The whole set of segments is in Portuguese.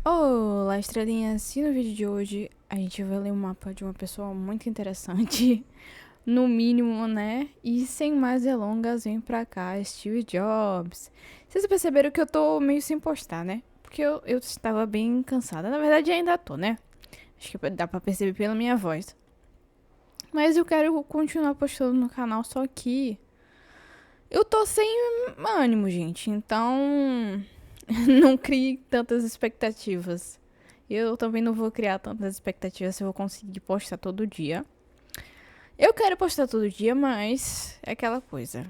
Olá, estrelinhas! E no vídeo de hoje a gente vai ler um mapa de uma pessoa muito interessante, no mínimo, né? E sem mais delongas, vem pra cá, Steve Jobs. Vocês perceberam que eu tô meio sem postar, né? Porque eu estava bem cansada. Na verdade, ainda tô, né? Acho que dá pra perceber pela minha voz. Mas eu quero continuar postando no canal, só que eu tô sem ânimo, gente. Então, não crie tantas expectativas. Eu também não vou criar tantas expectativas se eu vou conseguir postar todo dia. Eu quero postar todo dia, mas é aquela coisa.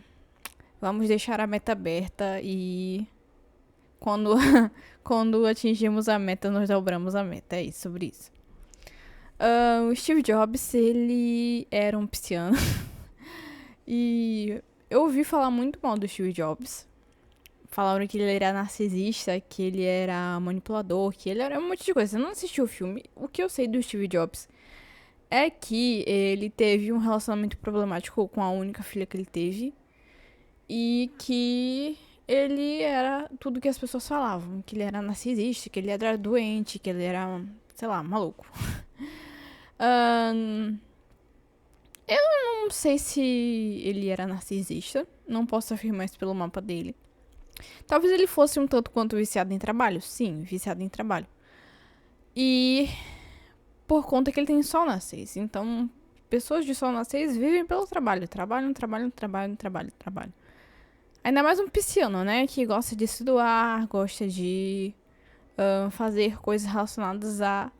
Vamos deixar a meta aberta e quando, quando atingirmos a meta, nós dobramos a meta. É isso, sobre isso. O Steve Jobs, ele era um pisciano. E eu ouvi falar muito mal do Steve Jobs. Falaram que ele era narcisista, que ele era manipulador, que ele era um monte de coisa. Eu não assisti o filme. O que eu sei do Steve Jobs é que ele teve um relacionamento problemático com a única filha que ele teve. E que ele era tudo que as pessoas falavam. Que ele era narcisista, que ele era doente, que ele era, sei lá, maluco. Eu não sei se ele era narcisista. Não posso afirmar isso pelo mapa dele. Talvez ele fosse um tanto quanto viciado em trabalho. Sim, viciado em trabalho. E por conta que ele tem sol na 6. Então, pessoas de sol na 6 vivem pelo trabalho. Trabalham, trabalham, trabalham, trabalham, trabalham. Ainda mais um pisciano, né? Que gosta de se doar, gosta de fazer coisas relacionadas à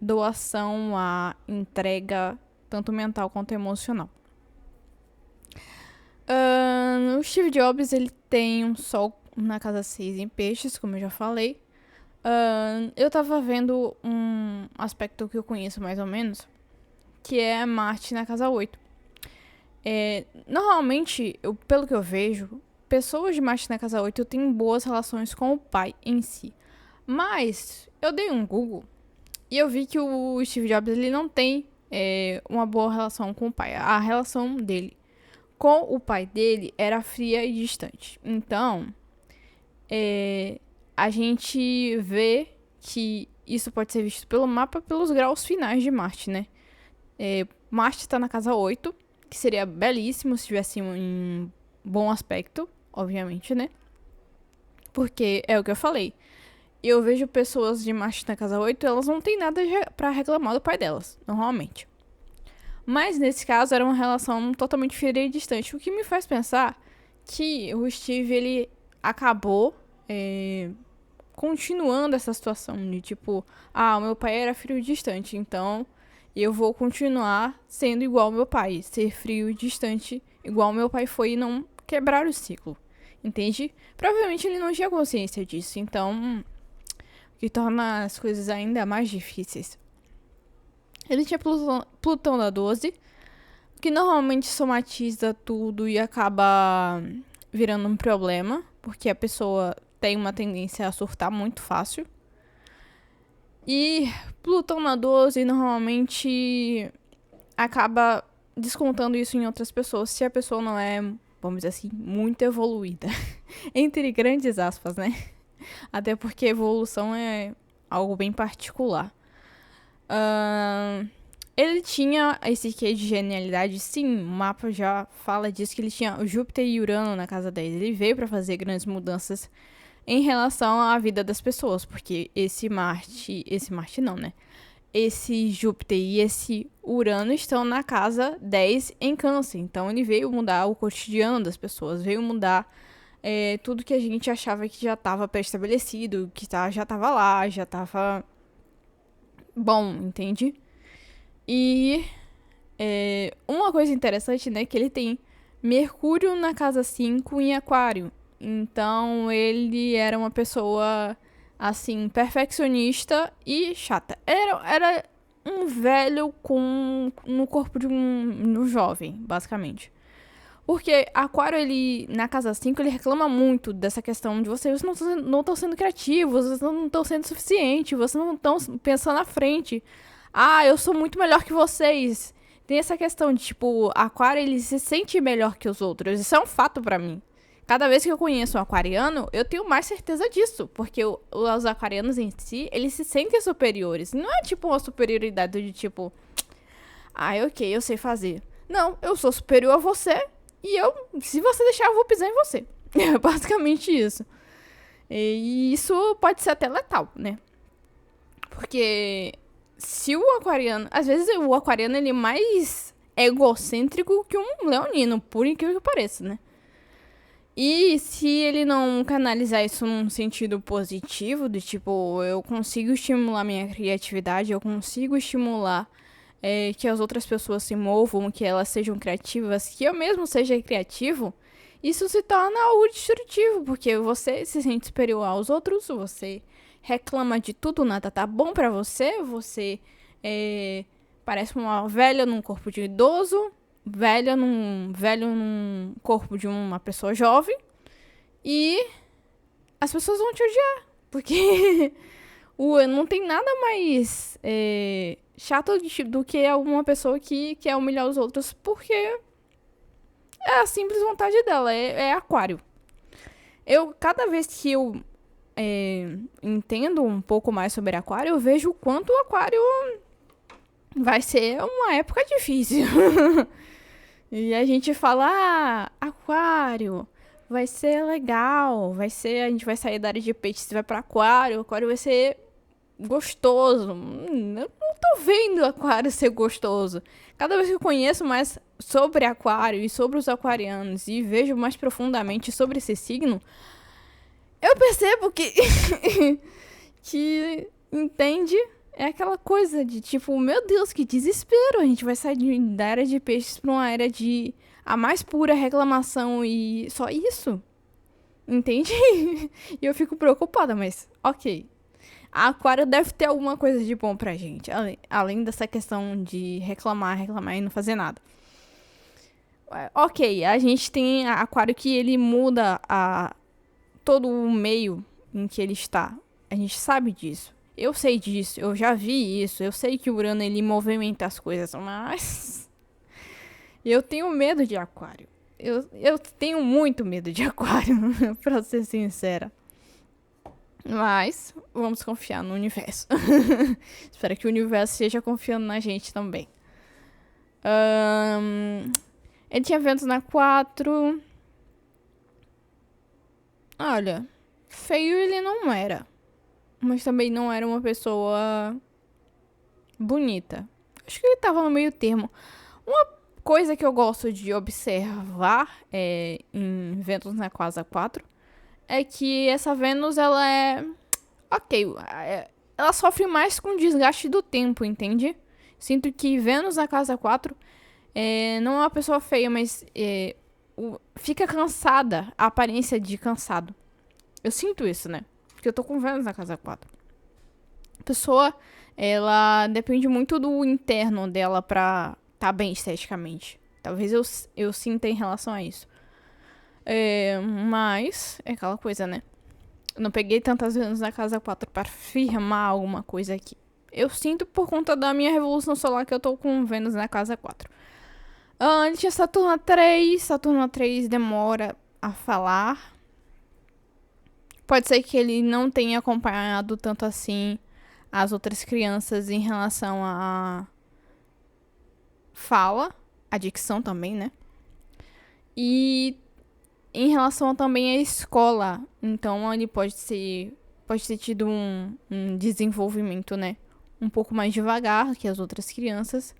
doação, à entrega, tanto mental quanto emocional. O Steve Jobs, ele tem um sol na casa 6 em peixes, como eu já falei. Eu tava vendo um aspecto que eu conheço mais ou menos, que é Marte na casa 8. Normalmente, pelo que eu vejo, pessoas de Marte na casa 8 têm boas relações com o pai em si. Mas eu dei um Google e eu vi que o Steve Jobs ele não tem uma boa relação com o pai. A relação dele com o pai dele era fria e distante. Então, a gente vê que isso pode ser visto pelo mapa pelos graus finais de Marte, né? Marte está na casa 8, que seria belíssimo se tivesse um bom aspecto, obviamente, né? Porque é o que eu falei. Eu vejo pessoas de Marte na casa 8, elas não têm nada pra reclamar do pai delas, normalmente. Mas nesse caso era uma relação totalmente fria e distante, o que me faz pensar que o Steve ele acabou continuando essa situação de tipo, o meu pai era frio e distante, então eu vou continuar sendo igual ao meu pai, ser frio e distante igual ao meu pai foi e não quebrar o ciclo, entende? Provavelmente ele não tinha consciência disso, então o que torna as coisas ainda mais difíceis. Ele tinha Plutão na 12, que normalmente somatiza tudo e acaba virando um problema, porque a pessoa tem uma tendência a surtar muito fácil. E Plutão na 12 normalmente acaba descontando isso em outras pessoas, se a pessoa não é, vamos dizer assim, muito evoluída. Entre grandes aspas, né? Até porque evolução é algo bem particular. Ele tinha esse quê de genialidade, sim, o mapa já fala disso, que ele tinha Júpiter e Urano na casa 10. Ele veio para fazer grandes mudanças em relação à vida das pessoas, porque esse Marte não, né? Esse Júpiter e esse Urano estão na casa 10 em Câncer, então ele veio mudar o cotidiano das pessoas, veio mudar tudo que a gente achava que já estava pré-estabelecido, que já estava lá, já estava bom, entende? E uma coisa interessante, né, que ele tem Mercúrio na casa 5 em Aquário. Então, ele era uma pessoa, assim, perfeccionista e chata. Era um velho no corpo de um jovem, basicamente. Porque Aquário, ele, na casa 5 ele reclama muito dessa questão de vocês não estão sendo criativos, vocês não estão sendo suficientes, vocês não estão pensando na frente. Eu sou muito melhor que vocês. Tem essa questão de, tipo, Aquário, ele se sente melhor que os outros. Isso é um fato pra mim. Cada vez que eu conheço um aquariano, eu tenho mais certeza disso. Porque os aquarianos em si, eles se sentem superiores. Não é tipo uma superioridade de tipo... ok, eu sei fazer. Não, eu sou superior a você. E se você deixar, eu vou pisar em você. É basicamente isso. E isso pode ser até letal, né? Porque se o aquariano... Às vezes o aquariano, ele é mais egocêntrico que um leonino, por incrível que pareça, né? E se ele não canalizar isso num sentido positivo, de tipo, eu consigo estimular minha criatividade, eu consigo estimular que as outras pessoas se movam, que elas sejam criativas, que eu mesmo seja criativo, isso se torna algo destrutivo, porque você se sente superior aos outros, você reclama de tudo, nada tá bom pra você, você parece uma velha num corpo de idoso, velho num corpo de uma pessoa jovem, e as pessoas vão te odiar, porque não tem nada mais chato do que uma pessoa que quer humilhar os outros, porque é a simples vontade dela, é aquário. Cada vez que eu entendo um pouco mais sobre aquário, eu vejo o quanto o aquário vai ser uma época difícil. E a gente fala, aquário, vai ser legal, a gente vai sair da área de peixe, vai pra aquário vai ser gostoso. Eu não tô vendo aquário ser gostoso. Cada vez que eu conheço mais sobre aquário e sobre os aquarianos e vejo mais profundamente sobre esse signo, eu percebo que que entende. É aquela coisa de tipo, meu Deus, que desespero. A gente vai sair da era de peixes pra uma era de a mais pura reclamação e só isso. Entende? E eu fico preocupada, mas ok. A aquário deve ter alguma coisa de bom pra gente. Além dessa questão de reclamar e não fazer nada. Ok, a gente tem aquário que ele muda todo o meio em que ele está. A gente sabe disso. Eu sei disso, eu já vi isso, eu sei que o Urano ele movimenta as coisas, mas eu tenho medo de aquário. Eu tenho muito medo de aquário, pra ser sincera. Mas vamos confiar no universo. Espero que o universo esteja confiando na gente também. Ele tinha Vênus na 4. Olha, feio ele não era. Mas também não era uma pessoa bonita. Acho que ele tava no meio termo. Uma coisa que eu gosto de observar em Vênus na casa 4 é que essa Vênus, ela é... Ok, ela sofre mais com o desgaste do tempo, entende? Sinto que Vênus na casa 4 não é uma pessoa feia, mas fica cansada, a aparência de cansado. Eu sinto isso, né? Porque eu tô com Vênus na casa 4. A pessoa, ela depende muito do interno dela pra tá bem esteticamente. Talvez eu sinta em relação a isso. Mas é aquela coisa, né? Eu não peguei tantas Vênus na casa 4 pra afirmar alguma coisa aqui. Eu sinto por conta da minha revolução solar que eu tô com Vênus na casa 4. Ele tinha Saturno 3. Saturno 3 demora a falar. Pode ser que ele não tenha acompanhado tanto assim as outras crianças em relação a fala, a dicção também, né? E em relação também à escola. Então ele pode ter tido um desenvolvimento, né? Um pouco mais devagar que as outras crianças.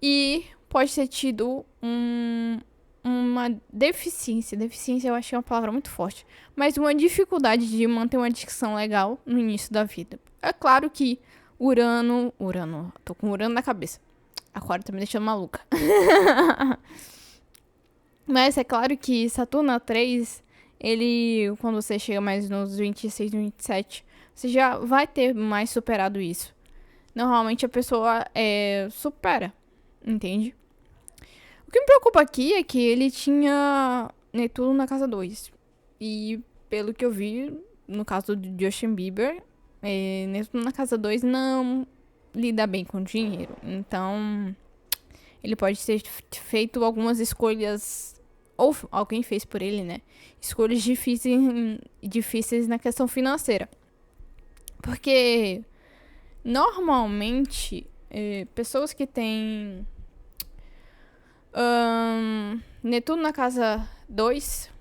E pode ter tido uma deficiência. Deficiência eu acho que é uma palavra muito forte. Mas uma dificuldade de manter uma dicção legal no início da vida. É claro que Urano, tô com Urano na cabeça. Aquário tá me deixando maluca. Mas é claro que Saturno 3, ele, quando você chega mais nos 26, 27, você já vai ter mais superado isso. Normalmente a pessoa supera, entende? O que me preocupa aqui é que ele tinha Netuno na casa 2. E pelo que eu vi, no caso do Justin Bieber, Netuno na casa 2 não lida bem com dinheiro. Então, ele pode ter feito algumas escolhas ou alguém fez por ele, né? Escolhas difíceis na questão financeira. Porque normalmente pessoas que têm Netuno na casa 2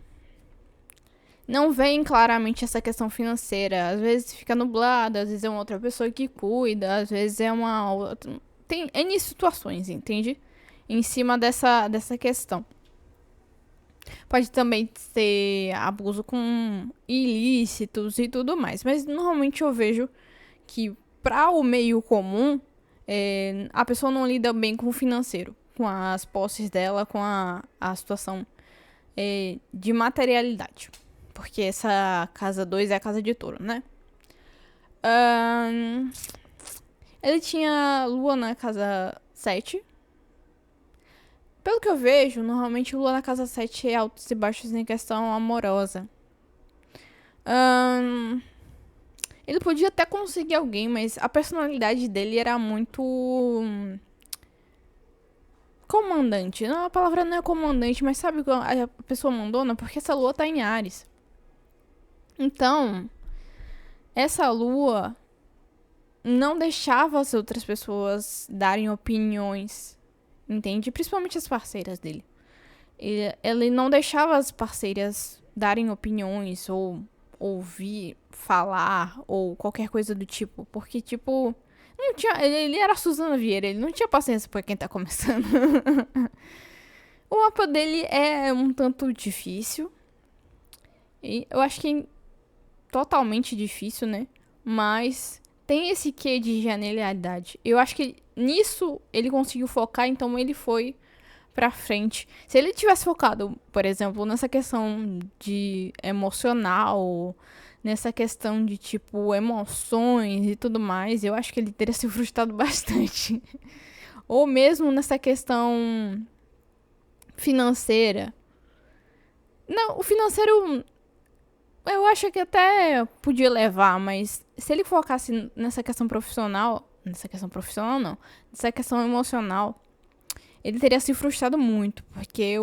não veem claramente essa questão financeira. Às vezes fica nublado, às vezes é uma outra pessoa que cuida, às vezes é uma outra. Tem N situações, entende? Em cima dessa questão. Pode também ser abuso com ilícitos e tudo mais. Mas normalmente eu vejo que para o meio comum, a pessoa não lida bem com o financeiro, com as posses dela, com a situação de materialidade. Porque essa casa 2 é a casa de touro, né? Ele tinha lua na casa 7. Pelo que eu vejo, normalmente lua na casa 7 é altos e baixos em questão amorosa. Ele podia até conseguir alguém, mas a personalidade dele era muito comandante. Não, a palavra não é comandante, mas sabe a pessoa mandona? Porque essa lua tá em Áries. Então, essa lua não deixava as outras pessoas darem opiniões, entende? Principalmente as parceiras dele. Ele não deixava as parceiras darem opiniões ou ouvir, falar ou qualquer coisa do tipo. Porque, tipo, não tinha, ele era a Suzana Vieira, ele não tinha paciência pra quem tá começando. O mapa dele é um tanto difícil. E eu acho que é totalmente difícil, né? Mas tem esse quê de genialidade. Eu acho que nisso ele conseguiu focar, então ele foi pra frente. Se ele tivesse focado, por exemplo, nessa questão de emocional, nessa questão de, tipo, emoções e tudo mais, eu acho que ele teria se frustrado bastante. Ou mesmo nessa questão financeira. Não, o financeiro eu acho que até podia levar, mas se ele focasse nessa questão profissional, nessa questão emocional, ele teria se frustrado muito, porque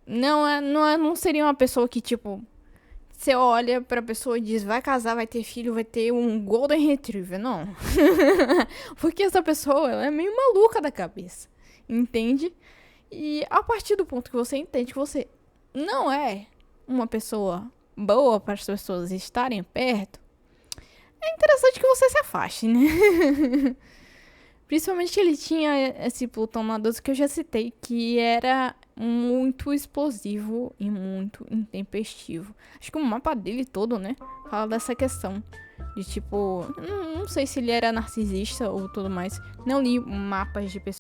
não seria uma pessoa que, tipo, você olha pra pessoa e diz, vai casar, vai ter filho, vai ter um Golden Retriever, não. Porque essa pessoa, ela é meio maluca da cabeça, entende? E a partir do ponto que você entende que você não é uma pessoa boa para as pessoas estarem perto, é interessante que você se afaste, né? Principalmente que ele tinha esse Plutão na 12 que eu já citei, que era muito explosivo e muito intempestivo. Acho que o mapa dele todo, né, fala dessa questão. De tipo, não sei se ele era narcisista ou tudo mais. Não li mapas de pessoas